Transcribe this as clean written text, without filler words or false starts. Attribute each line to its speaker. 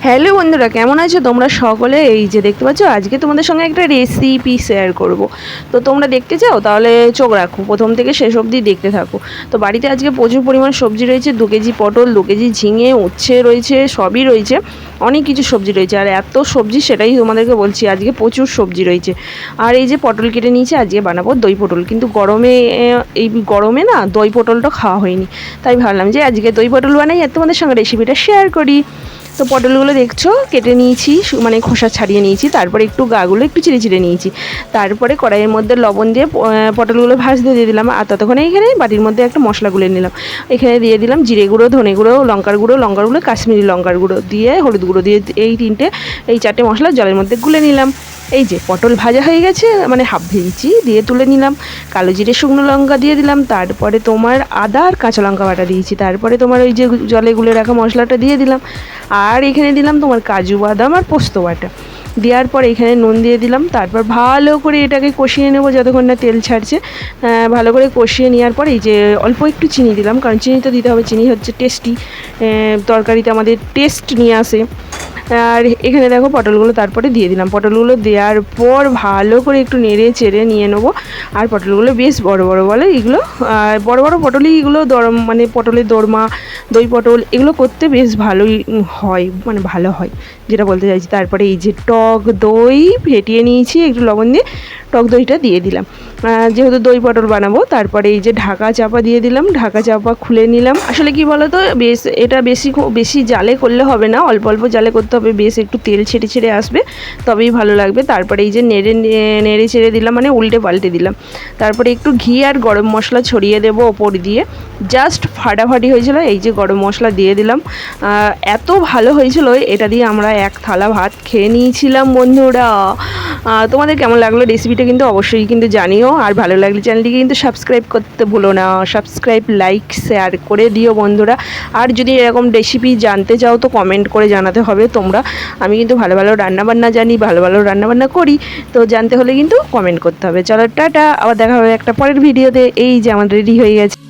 Speaker 1: Hello বন্ধুরা, কেমন আছো তোমরা সকলে? এই যে দেখতে পাচ্ছ, আজকে তোমাদের সঙ্গে একটা রেসিপি শেয়ার করব। তো তোমরা দেখতে চাও তাহলে চোখ রাখো, প্রথম থেকে শেষ অবধি দেখতে থাকো। তো বাড়িতে আজকে প্রচুর পরিমাণ সবজি রয়েছে, 2 কেজি পটল, 2 কেজি ঝিঙে, উচ্ছে রয়েছে, সবই রয়েছে, অনেক কিছু সবজি রয়েছে। আর এত সবজি সেটাই তোমাদেরকে বলছি, আজকে প্রচুর সবজি রয়েছে। আর এই যে পটল কেটে নিয়েছি, আজকে বানাবো দই পটল। কিন্তু এই গরমে না দই পটলটা খাওয়া হয়নি, তাই ভাবলাম যে আজকে দই পটল বানাই আর তোমাদের সঙ্গে রেসিপিটা শেয়ার করি। তো পটলগুলো দেখছো কেটে নিয়েছি, মানে খোসা ছাড়িয়ে নিয়েছি, তারপরে একটু গাগুলো একটু চিড়ে চিড়ে নিয়েছি। তারপরে কড়াইয়ের মধ্যে লবণ দিয়ে পটলগুলো ভাজতে দিয়ে দিলাম। আর ততক্ষণে এখানে বাটির মধ্যে একটা মশলা গুলে নিলাম। এখানে দিয়ে দিলাম জিরে গুঁড়ো, ধনে গুঁড়ো, লঙ্কার গুঁড়ো, কাশ্মীরি লঙ্কার গুঁড়ো দিয়ে, হলুদ গুঁড়ো দিয়ে, এই 4টে মশলা জলের মধ্যে গুলে নিলাম। এই যে পটল ভাজা হয়ে গেছে, মানে হাফ ভেজেছি, দিয়ে তুলে নিলাম। কালো জিরে, শুকনো লঙ্কা দিয়ে দিলাম। তারপরে তোমার আদা আর কাঁচা লঙ্কা বাটা দিয়েছি। তারপরে তোমার ওই যে জলে গুলে রাখা মশলাটা দিয়ে দিলাম। আর এখানে দিলাম তোমার কাজু বাদাম আর পোস্ত বাটা। দেওয়ার পর এখানে নুন দিয়ে দিলাম। তারপর ভালো করে এটাকে কষিয়ে নেবো যতক্ষণ না তেল ছাড়ছে। ভালো করে কষিয়ে নেওয়ার পর এই যে অল্প একটু চিনি দিলাম, কারণ চিনি তো দিতে হবে, চিনি হচ্ছে টেস্টি, তরকারিতে আমাদের টেস্ট নিয়ে আসে। আর এখানে দেখো পটলগুলো তারপরে দিয়ে দিলাম। পটলগুলো দেওয়ার পর ভালো করে একটু নেড়ে চেড়ে নিয়ে নেবো। আর পটলগুলো বেশ বড় বড় বলে এগুলো, আর বড় বড় পটলই এগুলো, মানে পটলের দোরমা, দই পটল এগুলো করতে বেশ ভালোই হয়, মানে ভালো হয় যেটা বলতে চাইছি। তারপরে এই যে টক দই ফেটিয়ে নিয়েছি একটু লবণ দিয়ে, টক দইটা দিয়ে দিলাম যেহেতু দই পটল বানাবো। তারপরে এই যে ঢাকা চাপা দিয়ে দিলাম, ঢাকা চাপা খুলে নিলাম। আসলে কি বলো তো, এটা বেশি জালে করলে হবে না, অল্প অল্প জালে করতে হবে, বেশ একটু তেল ছেড়ে ছেড়ে আসবে, তবেই ভালো লাগবে। তারপরে এই যে নেড়ে ছেড়ে দিলাম, মানে উল্টে পাল্টে দিলাম। তারপরে একটু ঘি আর গরম মশলা ছড়িয়ে দেবো ওপর দিয়ে, জাস্ট ফাটাফাটি হয়েছিল। এই যে গরম মশলা দিয়ে দিলাম, এত ভালো হয়েছিল, এটা দিয়ে আমরা এক থালা ভাত খেয়ে নিয়েছিলাম বন্ধুরা। তোমাদের কেমন লাগলো রেসিপিটা কিন্তু অবশ্যই কিন্তু জানিও। আর ভালো লাগলে চ্যানেলটিকে কিন্তু সাবস্ক্রাইব করতে ভুলো না, সাবস্ক্রাইব, লাইক, শেয়ার করে দিও বন্ধুরা। আর যদি এরকম রেসিপি জানতে চাও তো কমেন্ট করে জানাতে হবে তোমরা। আমি কিন্তু ভালো ভালো রান্নাবান্না জানি, ভালো ভালো রান্নাবান্না করি, তো জানতে হলে কিন্তু কমেন্ট করতে হবে। চলো টাটা, আবার দেখা হবে একটা পরের ভিডিওতে। এই যে আমার রেডি হয়ে গেছে।